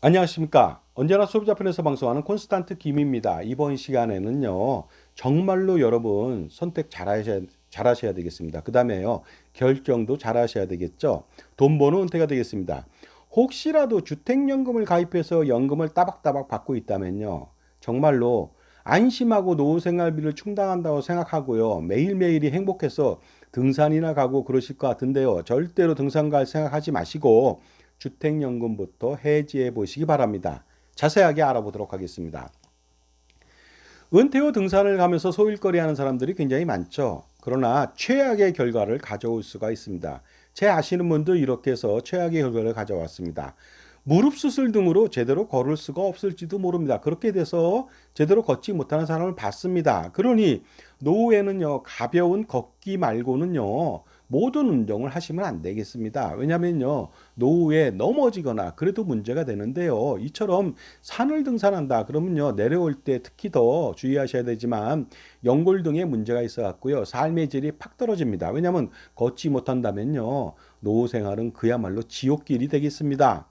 안녕하십니까. 언제나 소비자편에서 방송하는 콘스탄트 김입니다. 이번 시간에는요, 정말로 여러분 선택 잘하셔야 되겠습니다. 그 다음에요, 결정도 잘하셔야 되겠죠. 돈 버는 은퇴가 되겠습니다. 혹시라도 주택연금을 가입해서 연금을 따박따박 받고 있다면요, 정말로 안심하고 노후 생활비를 충당한다고 생각하고요, 매일매일이 행복해서 등산이나 가고 그러실 것 같은데요, 절대로 등산 갈 생각하지 마시고, 주택연금부터 해지해 보시기 바랍니다. 자세하게 알아보도록 하겠습니다. 은퇴 후 등산을 가면서 소일거리 하는 사람들이 굉장히 많죠. 그러나 최악의 결과를 가져올 수가 있습니다. 제 아시는 분도 이렇게 해서 최악의 결과를 가져왔습니다. 무릎 수술 등으로 제대로 걸을 수가 없을지도 모릅니다. 그렇게 돼서 제대로 걷지 못하는 사람을 봤습니다. 그러니 노후에는요, 가벼운 걷기 말고는요, 모든 운동을 하시면 안 되겠습니다. 왜냐면요, 노후에 넘어지거나 그래도 문제가 되는데요. 이처럼 산을 등산한다 그러면요, 내려올 때 특히 더 주의하셔야 되지만 연골 등에 문제가 있어 갖고요, 삶의 질이 팍 떨어집니다. 왜냐하면 걷지 못한다면요, 노후 생활은 그야말로 지옥길이 되겠습니다.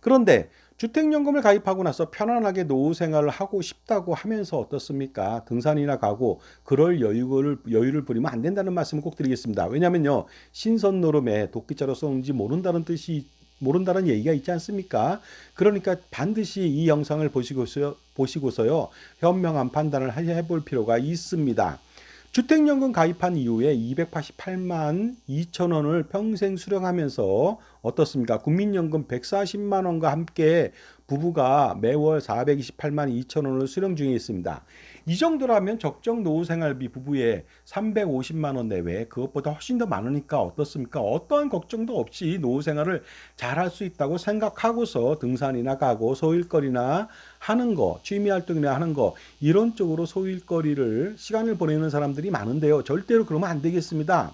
그런데 주택연금을 가입하고 나서 편안하게 노후 생활을 하고 싶다고 하면서 어떻습니까? 등산이나 가고 그럴 여유를 부리면 안 된다는 말씀을 꼭 드리겠습니다. 왜냐면요, 신선 노름에 도끼자루 쏘는지 모른다는 얘기가 있지 않습니까? 그러니까 반드시 이 영상을 보시고서요, 현명한 판단을 해볼 필요가 있습니다. 주택연금 가입한 이후에 288만 2천 원을 평생 수령하면서 어떻습니까? 국민연금 140만 원과 함께 부부가 매월 428만 2천 원을 수령 중에 있습니다. 이 정도라면 적정 노후 생활비 부부에 350만 원 내외, 그것보다 훨씬 더 많으니까 어떻습니까? 어떠한 걱정도 없이 노후 생활을 잘할 수 있다고 생각하고서 등산이나 가고 소일거리나 하는 거, 취미 활동이나 하는 거, 이런 쪽으로 소일거리를 시간을 보내는 사람들이 많은데요. 절대로 그러면 안 되겠습니다.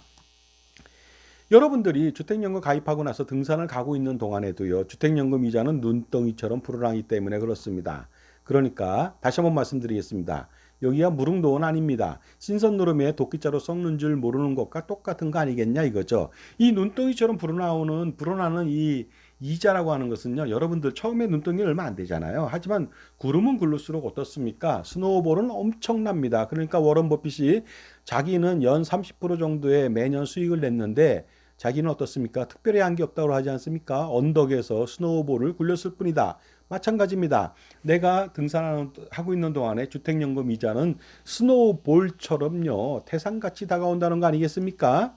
여러분들이 주택연금 가입하고 나서 등산을 가고 있는 동안에도요, 주택연금 이자는 눈덩이처럼 불어나기 때문에 그렇습니다. 그러니까 다시 한번 말씀드리겠습니다. 여기가 무릉도원 아닙니다. 신선노름에 도끼자루 썩는 줄 모르는 것과 똑같은 거 아니겠냐 이거죠. 이 눈덩이처럼 불어나는 이 이자라고 하는 것은요, 여러분들 처음에 눈덩이 얼마 안 되잖아요. 하지만 구름은 굴를수록 어떻습니까? 스노우볼은 엄청납니다. 그러니까 워런 버핏이 자기는 연 30% 정도의 매년 수익을 냈는데 자기는 어떻습니까? 특별히 한 게 없다고 하지 않습니까? 언덕에서 스노우볼을 굴렸을 뿐이다. 마찬가지입니다. 내가 등산하고 있는 동안에 주택연금 이자는 스노우볼처럼요, 태산같이 다가온다는 거 아니겠습니까?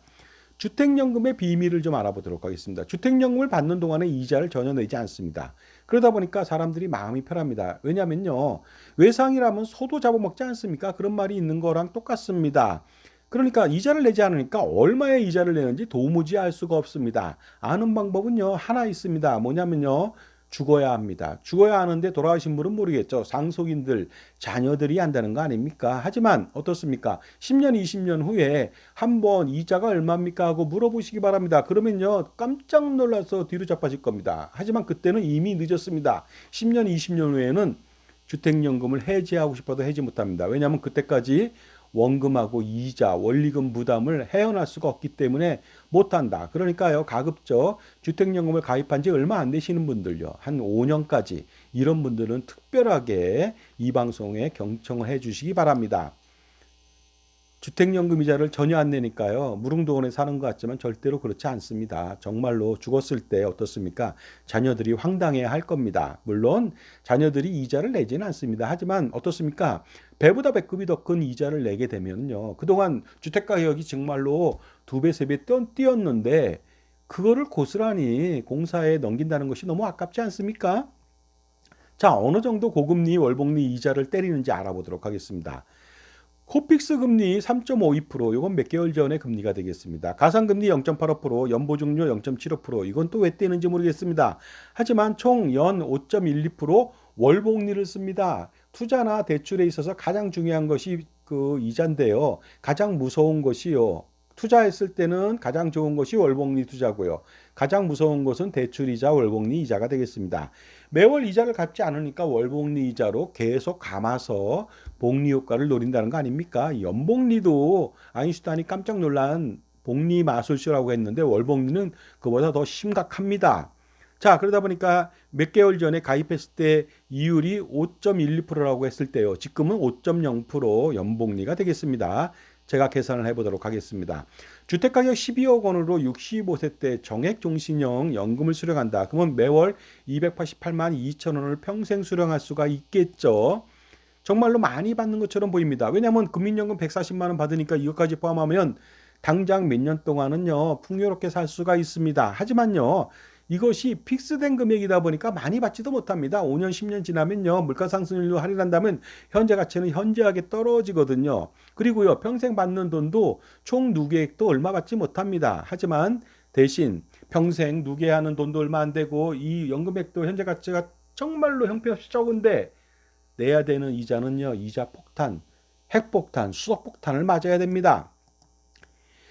주택연금의 비밀을 좀 알아보도록 하겠습니다. 주택연금을 받는 동안에 이자를 전혀 내지 않습니다. 그러다 보니까 사람들이 마음이 편합니다. 왜냐면요, 외상이라면 소도 잡아먹지 않습니까? 그런 말이 있는 거랑 똑같습니다. 그러니까 이자를 내지 않으니까 얼마의 이자를 내는지 도무지 알 수가 없습니다. 아는 방법은요, 하나 있습니다. 뭐냐면요, 죽어야 합니다. 죽어야 하는데 돌아가신 분은 모르겠죠. 상속인들, 자녀들이 한다는 거 아닙니까? 하지만 어떻습니까? 10년, 20년 후에 한번 이자가 얼마입니까? 하고 물어보시기 바랍니다. 그러면요, 깜짝 놀라서 뒤로 자빠질 겁니다. 하지만 그때는 이미 늦었습니다. 10년, 20년 후에는 주택연금을 해지하고 싶어도 해지 못합니다. 왜냐하면 그때까지 원금하고 이자, 원리금 부담을 헤어날 수가 없기 때문에 못한다. 그러니까요, 가급적 주택연금을 가입한 지 얼마 안 되시는 분들요, 한 5년까지 이런 분들은 특별하게 이 방송에 경청을 해 주시기 바랍니다. 주택연금 이자를 전혀 안 내니까요, 무릉도원에 사는 것 같지만 절대로 그렇지 않습니다. 정말로 죽었을 때 어떻습니까? 자녀들이 황당해 할 겁니다. 물론 자녀들이 이자를 내지는 않습니다. 하지만 어떻습니까? 배보다 배급이 더 큰 이자를 내게 되면요, 그동안 주택 가격이 정말로 두 배, 세 배 뛰었는데 그거를 고스란히 공사에 넘긴다는 것이 너무 아깝지 않습니까? 자, 어느 정도 고금리 월복리 이자를 때리는지 알아보도록 하겠습니다. 코픽스 금리 3.52%, 이건 몇 개월 전의 금리가 되겠습니다. 가상금리 0.85%, 연보증료 0.75%, 이건 또 왜 떼는지 모르겠습니다. 하지만 총 연 5.12% 월복리를 씁니다. 투자나 대출에 있어서 가장 중요한 것이 그 이자인데요. 가장 무서운 것이요, 투자했을 때는 가장 좋은 것이 월복리 투자고요, 가장 무서운 것은 대출이자 월복리 이자가 되겠습니다. 매월 이자를 갚지 않으니까 월복리 이자로 계속 감아서 복리 효과를 노린다는 거 아닙니까? 연복리도 아인슈타인이 깜짝 놀란 복리 마술쇼라고 했는데 월복리는 그보다 더 심각합니다. 자, 그러다 보니까 몇 개월 전에 가입했을 때 이율이 5.12%라고 했을 때요. 지금은 5.0% 연복리가 되겠습니다. 제가 계산을 해보도록 하겠습니다. 주택가격 12억 원으로 65세 때 정액종신형 연금을 수령한다. 그러면 매월 288만 2천 원을 평생 수령할 수가 있겠죠. 정말로 많이 받는 것처럼 보입니다. 왜냐하면 국민연금 140만 원 받으니까 이것까지 포함하면 당장 몇 년 동안은요 풍요롭게 살 수가 있습니다. 하지만요 이것이 픽스된 금액이다 보니까 많이 받지도 못합니다. 5년 10년 지나면요 물가 상승률로 할인한다면 현재 가치는 현저하게 떨어지거든요. 그리고요 평생 받는 돈도 총 누계액도 얼마 받지 못합니다. 하지만 대신 평생 누계하는 돈도 얼마 안 되고 이 연금액도 현재 가치가 정말로 형편없이 적은데 내야 되는 이자는요 이자 폭탄, 핵폭탄, 수석폭탄을 맞아야 됩니다.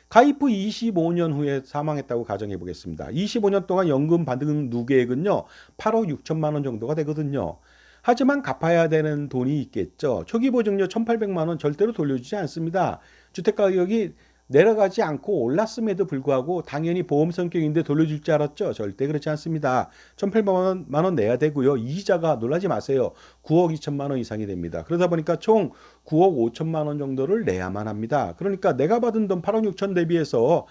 가입 후 25년 후에 사망했다고 가정해 보겠습니다. 25년 동안 연금 받은 누계액은요 8억 6천만 원 정도가 되거든요. 하지만 갚아야 되는 돈이 있겠죠. 초기 보증료 1,800만 원 절대로 돌려주지 않습니다. 주택가격이 내려가지 않고 올랐음에도 불구하고 당연히 보험 성격인데 돌려줄 줄 알았죠. 절대 그렇지 않습니다. 1,800만 원 내야 되고요. 이자가 놀라지 마세요. 9억 2천만 원 이상이 됩니다. 그러다 보니까 총 9억 5천만 원 정도를 내야만 합니다. 그러니까 내가 받은 돈 8억 6천 대비해서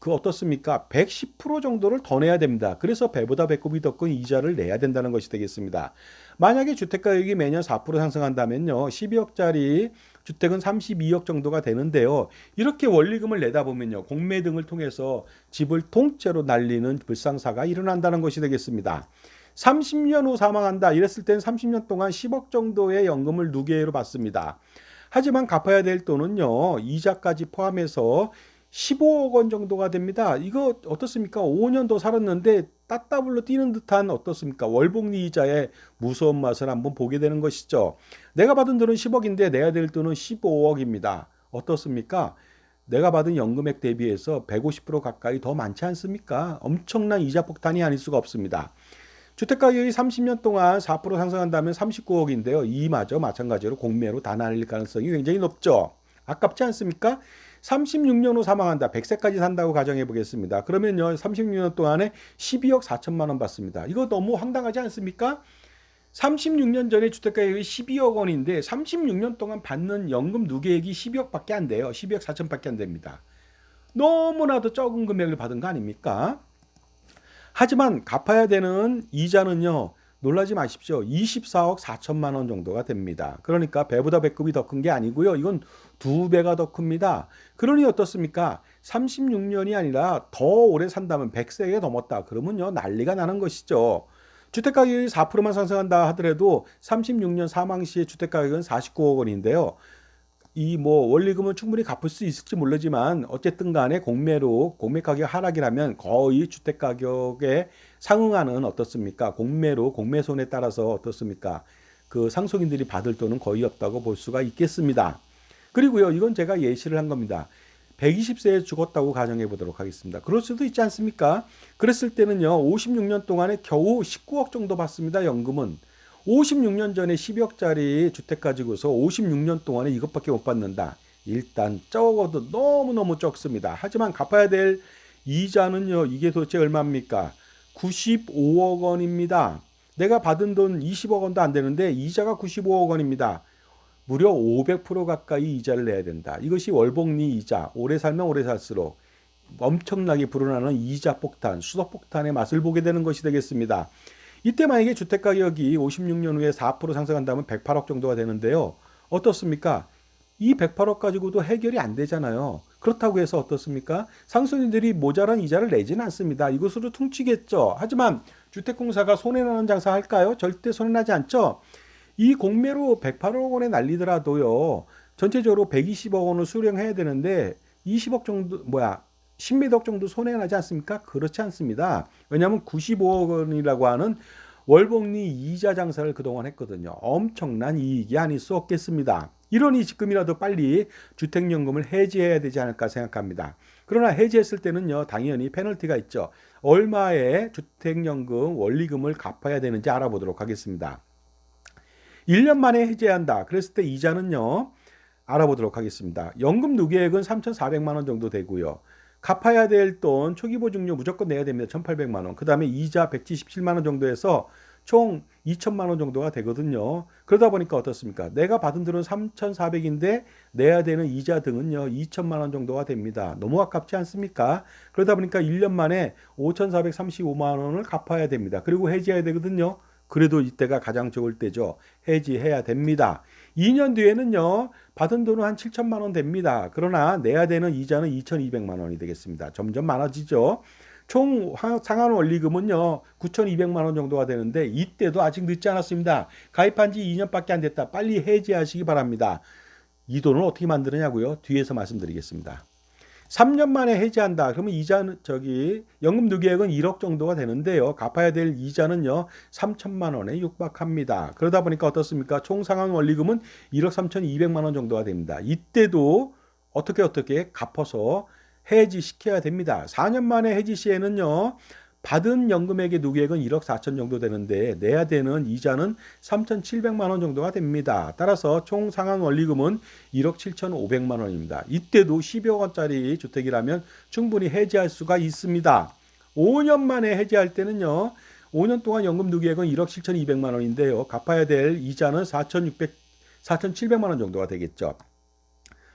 어떻습니까? 110% 정도를 더 내야 됩니다. 그래서 배보다 배꼽이 더 큰 이자를 내야 된다는 것이 되겠습니다. 만약에 주택가격이 매년 4% 상승한다면요. 12억짜리 주택은 32억 정도가 되는데요. 이렇게 원리금을 내다 보면요. 공매 등을 통해서 집을 통째로 날리는 불상사가 일어난다는 것이 되겠습니다. 30년 후 사망한다. 이랬을 땐 30년 동안 10억 정도의 연금을 누계로 받습니다. 하지만 갚아야 될 돈은요. 이자까지 포함해서 15억 원 정도가 됩니다. 이거 어떻습니까? 5년 더 살았는데 따따블로 뛰는 듯한 어떻습니까? 월복리 이자의 무서운 맛을 한번 보게 되는 것이죠. 내가 받은 돈은 10억인데 내야 될 돈은 15억입니다. 어떻습니까? 내가 받은 연금액 대비해서 150% 가까이 더 많지 않습니까? 엄청난 이자 폭탄이 아닐 수가 없습니다. 주택가격이 30년 동안 4% 상승한다면 39억인데요. 이마저 마찬가지로 공매로 다 날릴 가능성이 굉장히 높죠. 아깝지 않습니까? 36년 후 사망한다. 100세까지 산다고 가정해 보겠습니다. 그러면요. 36년 동안에 12억 4천만 원 받습니다. 이거 너무 황당하지 않습니까? 36년 전에 주택가격이 12억 원인데 36년 동안 받는 연금 누계액이 12억밖에 안 돼요. 12억 4천밖에 안 됩니다. 너무나도 적은 금액을 받은 거 아닙니까? 하지만 갚아야 되는 이자는요. 놀라지 마십시오. 24억 4천만 원 정도가 됩니다. 그러니까 배보다 배꼽이 더 큰 게 아니고요. 이건 2배가 더 큽니다. 그러니 어떻습니까? 36년이 아니라 더 오래 산다면 100세가 넘었다. 그러면요. 난리가 나는 것이죠. 주택가격이 4%만 상승한다 하더라도 36년 사망 시의 주택가격은 49억 원인데요. 이 원리금은 충분히 갚을 수 있을지 모르지만 어쨌든 간에 공매로 공매 가격 하락이라면 거의 주택 가격에 상응하는 어떻습니까? 공매로 공매손에 따라서 어떻습니까? 그 상속인들이 받을 돈은 거의 없다고 볼 수가 있겠습니다. 그리고요, 이건 제가 예시를 한 겁니다. 120세에 죽었다고 가정해 보도록 하겠습니다. 그럴 수도 있지 않습니까? 그랬을 때는요, 56년 동안에 겨우 19억 정도 받습니다. 연금은. 56년 전에 12억짜리 주택 가지고서 56년 동안에 이것밖에 못 받는다. 일단 적어도 너무너무 적습니다. 하지만 갚아야 될 이자는요. 이게 도대체 얼마입니까? 95억 원입니다. 내가 받은 돈 20억 원도 안 되는데 이자가 95억 원입니다. 무려 500% 가까이 이자를 내야 된다. 이것이 월복리 이자. 오래 살면 오래 살수록 엄청나게 불어나는 이자 폭탄, 수석 폭탄의 맛을 보게 되는 것이 되겠습니다. 이때 만약에 주택가격이 56년 후에 4% 상승한다면 108억 정도가 되는데요. 어떻습니까? 이 108억 가지고도 해결이 안 되잖아요. 그렇다고 해서 어떻습니까? 상속인들이 모자란 이자를 내지는 않습니다. 이것으로 퉁치겠죠. 하지만 주택공사가 손해나는 장사 할까요? 절대 손해나지 않죠. 이 공매로 108억 원에 날리더라도요. 전체적으로 120억 원을 수령해야 되는데 20억 정도 10몇억 정도 손해나지 않습니까? 그렇지 않습니다. 왜냐하면 95억 원이라고 하는 월복리 이자 장사를 그동안 했거든요. 엄청난 이익이 아닐 수 없겠습니다. 이러니 지금이라도 빨리 주택연금을 해지해야 되지 않을까 생각합니다. 그러나 해지했을 때는요. 당연히 페널티가 있죠. 얼마의 주택연금 원리금을 갚아야 되는지 알아보도록 하겠습니다. 1년 만에 해지한다. 그랬을 때 이자는요. 알아보도록 하겠습니다. 연금 누계액은 3,400만 원 정도 되고요. 갚아야 될 돈 초기 보증료 무조건 내야 됩니다. 1,800만 원. 그다음에 이자 177만 원 정도 해서 총 2천만 원 정도가 되거든요. 그러다 보니까 어떻습니까? 내가 받은 돈은 3,400인데 내야 되는 이자 등은요 2천만 원 정도가 됩니다. 너무 아깝지 않습니까? 그러다 보니까 1년 만에 5,435만 원을 갚아야 됩니다. 그리고 해지해야 되거든요. 그래도 이때가 가장 좋을 때죠. 해지해야 됩니다. 2년 뒤에는요 받은 돈은 한 7천만 원 됩니다. 그러나 내야 되는 이자는 2,200만 원이 되겠습니다. 점점 많아지죠. 총 상환 원리금은요 9,200만 원 정도가 되는데 이때도 아직 늦지 않았습니다. 가입한 지 2년밖에 안 됐다. 빨리 해지하시기 바랍니다. 이 돈을 어떻게 만드느냐고요? 뒤에서 말씀드리겠습니다. 3년 만에 해지한다. 그러면 이자는 연금 누계액은 1억 정도가 되는데요. 갚아야 될 이자는요 3천만 원에 육박합니다. 그러다 보니까 어떻습니까? 총 상환 원리금은 1억 3,200만 원 정도가 됩니다. 이때도 어떻게 갚아서 해지시켜야 됩니다. 4년 만에 해지 시에는요. 받은 연금액의 누계액은 1억 4천 정도 되는데 내야 되는 이자는 3,700만 원 정도가 됩니다. 따라서 총 상환 원리금은 1억 7,500만 원입니다. 이때도 10여 원짜리 주택이라면 충분히 해지할 수가 있습니다. 5년 만에 해지할 때는요. 5년 동안 연금 누계액은 1억 7,200만 원인데요. 갚아야 될 이자는 4,700만 원 정도가 되겠죠.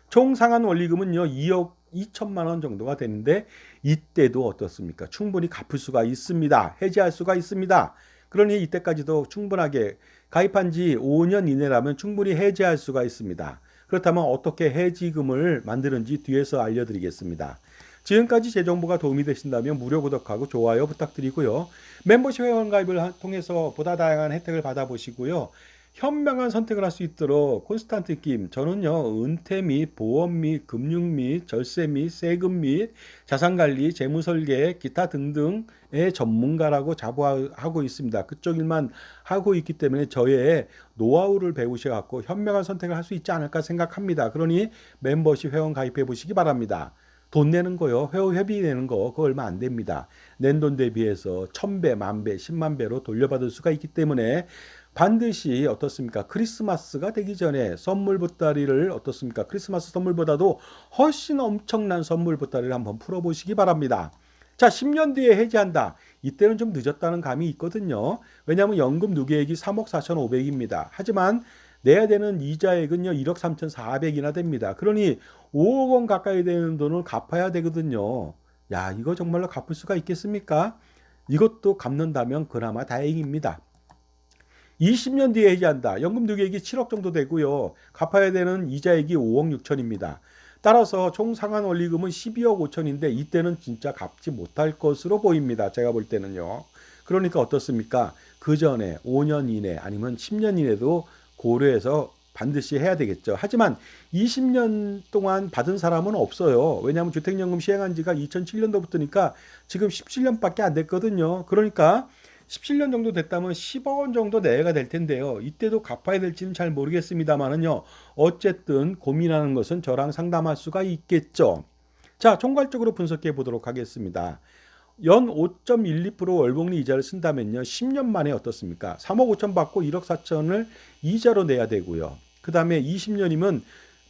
총 상환 원리금은요 2억 2천만 원 정도가 되는데 이때도 어떻습니까? 충분히 갚을 수가 있습니다. 해지할 수가 있습니다. 그러니 이때까지도 충분하게 가입한 지 5년 이내라면 충분히 해지할 수가 있습니다. 그렇다면 어떻게 해지금을 만드는지 뒤에서 알려드리겠습니다. 지금까지 제 정보가 도움이 되신다면 무료 구독하고 좋아요 부탁드리고요. 멤버십 회원 가입을 통해서 보다 다양한 혜택을 받아보시고요. 현명한 선택을 할 수 있도록 콘스탄트 김 저는요 은퇴 및 보험 및 금융 및 절세 및 세금 및 자산관리 재무설계 기타 등등의 전문가라고 자부하고 있습니다. 그쪽 일만 하고 있기 때문에 저의 노하우를 배우셔 갖고 현명한 선택을 할 수 있지 않을까 생각합니다. 그러니 멤버십 회원 가입해 보시기 바랍니다. 돈 내는 거요. 회비 내는 거 그거 얼마 안 됩니다. 낸 돈 대비해서 1,000배, 만배, 10만 배로 돌려받을 수가 있기 때문에 반드시 어떻습니까? 크리스마스가 되기 전에 선물 보따리를 어떻습니까? 크리스마스 선물보다도 훨씬 엄청난 선물 보따리를 한번 풀어보시기 바랍니다. 자, 10년 뒤에 해지한다. 이때는 좀 늦었다는 감이 있거든요. 왜냐하면 연금 누계액이 3억 4,500입니다. 하지만 내야 되는 이자액은요 1억 3,400이나 됩니다. 그러니 5억 원 가까이 되는 돈을 갚아야 되거든요. 야, 이거 정말로 갚을 수가 있겠습니까? 이것도 갚는다면 그나마 다행입니다. 20년 뒤에 해지한다. 연금 누계액이 7억 정도 되고요. 갚아야 되는 이자액이 5억 6천입니다. 따라서 총 상환 원리금은 12억 5천인데 이때는 진짜 갚지 못할 것으로 보입니다. 제가 볼 때는요. 그러니까 어떻습니까? 그 전에 5년 이내 아니면 10년 이내도 고려해서 반드시 해야 되겠죠. 하지만 20년 동안 받은 사람은 없어요. 왜냐하면 주택연금 시행한 지가 2007년도부터니까 지금 17년밖에 안 됐거든요. 그러니까 17년 정도 됐다면 10억 원 정도 내외가 될 텐데요. 이때도 갚아야 될지는 잘 모르겠습니다만은요. 어쨌든 고민하는 것은 저랑 상담할 수가 있겠죠. 자, 총괄적으로 분석해 보도록 하겠습니다. 연 5.12% 월복리 이자를 쓴다면요. 10년 만에 어떻습니까? 3억 5천 받고 1억 4천을 이자로 내야 되고요. 그 다음에 20년이면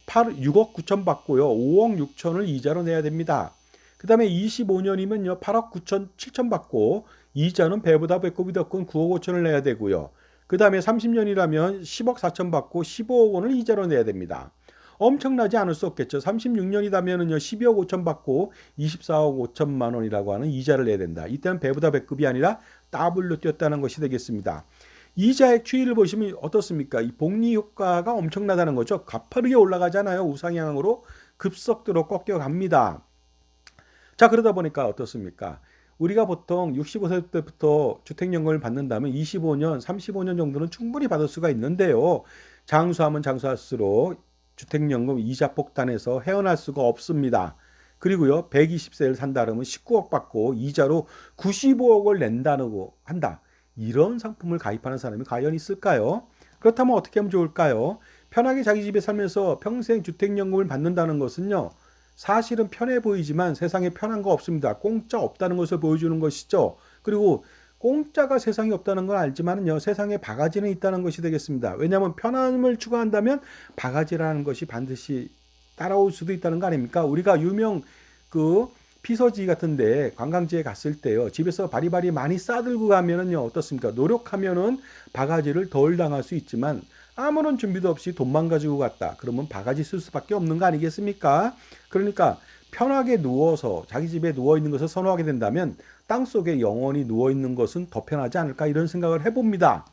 6억 9천 받고요. 5억 6천을 이자로 내야 됩니다. 그 다음에 25년이면요. 8억 9천 7천 받고 이자는 배보다 배꼽이 더 큰 9억 5천을 내야 되고요. 그 다음에 30년이라면 10억 4천 받고 15억 원을 이자로 내야 됩니다. 엄청나지 않을 수 없겠죠. 36년이라면은요 12억 5천 받고 24억 5천만 원이라고 하는 이자를 내야 된다. 이때는 배보다 배급이 아니라 더블로 뛰었다는 것이 되겠습니다. 이자의 추이를 보시면 어떻습니까? 이 복리 효과가 엄청나다는 거죠. 가파르게 올라가잖아요. 우상향으로 급속도로 꺾여갑니다. 자, 그러다 보니까 어떻습니까? 우리가 보통 65세 때부터 주택연금을 받는다면 25년, 35년 정도는 충분히 받을 수가 있는데요. 장수하면 장수할수록 주택연금 이자 폭탄에서 헤어날 수가 없습니다. 그리고요, 120세를 산다 그러면 19억 받고 이자로 95억을 낸다고 한다. 이런 상품을 가입하는 사람이 과연 있을까요? 그렇다면 어떻게 하면 좋을까요? 편하게 자기 집에 살면서 평생 주택연금을 받는다는 것은요. 사실은 편해 보이지만 세상에 편한 거 없습니다. 공짜 없다는 것을 보여주는 것이죠. 그리고 공짜가 세상에 없다는 건 알지만요. 세상에 바가지는 있다는 것이 되겠습니다. 왜냐하면 편함을 추구한다면 바가지라는 것이 반드시 따라올 수도 있다는 거 아닙니까? 우리가 유명 피서지 같은데 관광지에 갔을 때요. 집에서 바리바리 많이 싸들고 가면은요. 어떻습니까? 노력하면은 바가지를 덜 당할 수 있지만 아무런 준비도 없이 돈만 가지고 갔다. 그러면 바가지 쓸 수밖에 없는 거 아니겠습니까? 그러니까 편하게 누워서 자기 집에 누워 있는 것을 선호하게 된다면 땅속에 영원히 누워 있는 것은 더 편하지 않을까 이런 생각을 해봅니다.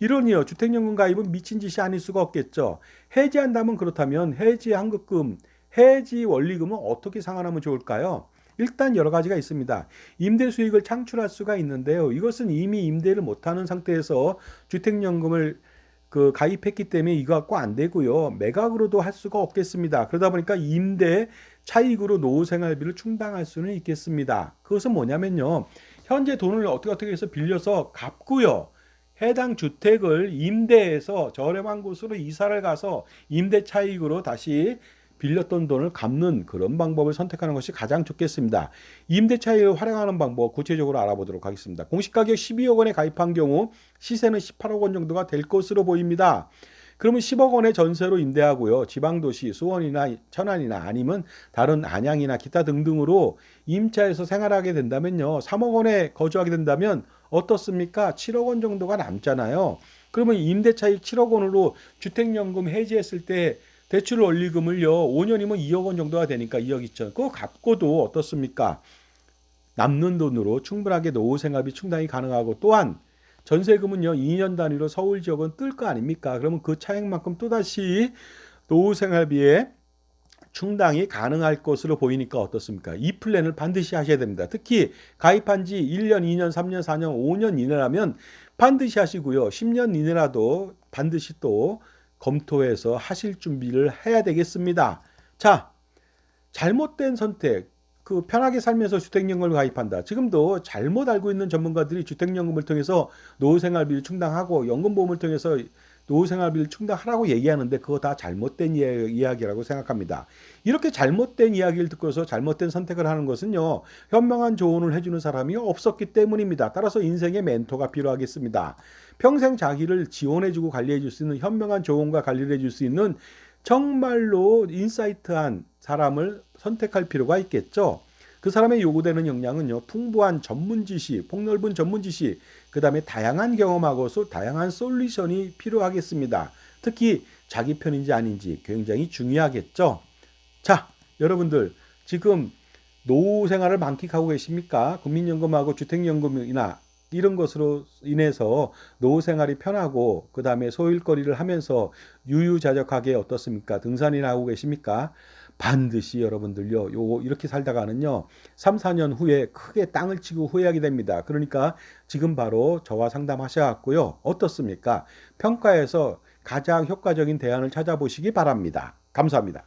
이러니요. 주택연금 가입은 미친 짓이 아닐 수가 없겠죠. 해지한다면 그렇다면 해지 환급금, 해지 원리금은 어떻게 상환하면 좋을까요? 일단 여러 가지가 있습니다. 임대 수익을 창출할 수가 있는데요. 이것은 이미 임대를 못하는 상태에서 주택연금을 가입했기 때문에 이거 갖고 안 되고요. 매각으로도 할 수가 없겠습니다. 그러다 보니까 임대 차익으로 노후 생활비를 충당할 수는 있겠습니다. 그것은 뭐냐면요. 현재 돈을 어떻게 해서 빌려서 갚고요. 해당 주택을 임대해서 저렴한 곳으로 이사를 가서 임대 차익으로 다시 빌렸던 돈을 갚는 그런 방법을 선택하는 것이 가장 좋겠습니다. 임대 차익을 활용하는 방법 구체적으로 알아보도록 하겠습니다. 공시가격 12억 원에 가입한 경우 시세는 18억 원 정도가 될 것으로 보입니다. 그러면 10억 원의 전세로 임대하고요. 지방도시 수원이나 천안이나 아니면 다른 안양이나 기타 등등으로 임차해서 생활하게 된다면요. 3억 원에 거주하게 된다면 어떻습니까? 7억 원 정도가 남잖아요. 그러면 임대차익 7억 원으로 주택연금 해지했을 때 대출 원리금을요. 5년이면 2억 원 정도가 되니까 2억 2천. 그거 갚고도 어떻습니까? 남는 돈으로 충분하게 노후 생활비 충당이 가능하고 또한 전세금은요. 2년 단위로 서울 지역은 뜰 거 아닙니까? 그러면 그 차액만큼 또다시 노후 생활비에 충당이 가능할 것으로 보이니까 어떻습니까? 이 플랜을 반드시 하셔야 됩니다. 특히 가입한 지 1년, 2년, 3년, 4년, 5년 이내라면 반드시 하시고요. 10년 이내라도 반드시 또 검토해서 하실 준비를 해야 되겠습니다. 자, 잘못된 선택. 편하게 살면서 주택연금을 가입한다. 지금도 잘못 알고 있는 전문가들이 주택연금을 통해서 노후생활비를 충당하고 연금보험을 통해서 노후생활비를 충당하라고 얘기하는데 그거 다 잘못된 이야기라고 생각합니다. 이렇게 잘못된 이야기를 듣고서 잘못된 선택을 하는 것은요. 현명한 조언을 해주는 사람이 없었기 때문입니다. 따라서 인생의 멘토가 필요하겠습니다. 평생 자기를 지원해주고 관리해줄 수 있는 현명한 조언과 관리를 해줄 수 있는 정말로 인사이트한 사람을 선택할 필요가 있겠죠. 그 사람의 요구되는 역량은요. 풍부한 전문 지식, 폭넓은 전문 지식, 그 다음에 다양한 경험하고 다양한 솔루션이 필요하겠습니다. 특히 자기 편인지 아닌지 굉장히 중요하겠죠. 자, 여러분들 지금 노후 생활을 만끽하고 계십니까? 국민연금하고 주택연금이나 이런 것으로 인해서 노후 생활이 편하고 그 다음에 소일거리를 하면서 유유자적하게 어떻습니까? 등산이나 하고 계십니까? 반드시 여러분들요, 이렇게 살다가는요, 3, 4년 후에 크게 땅을 치고 후회하게 됩니다. 그러니까 지금 바로 저와 상담하셔갖고요, 어떻습니까? 평가에서 가장 효과적인 대안을 찾아보시기 바랍니다. 감사합니다.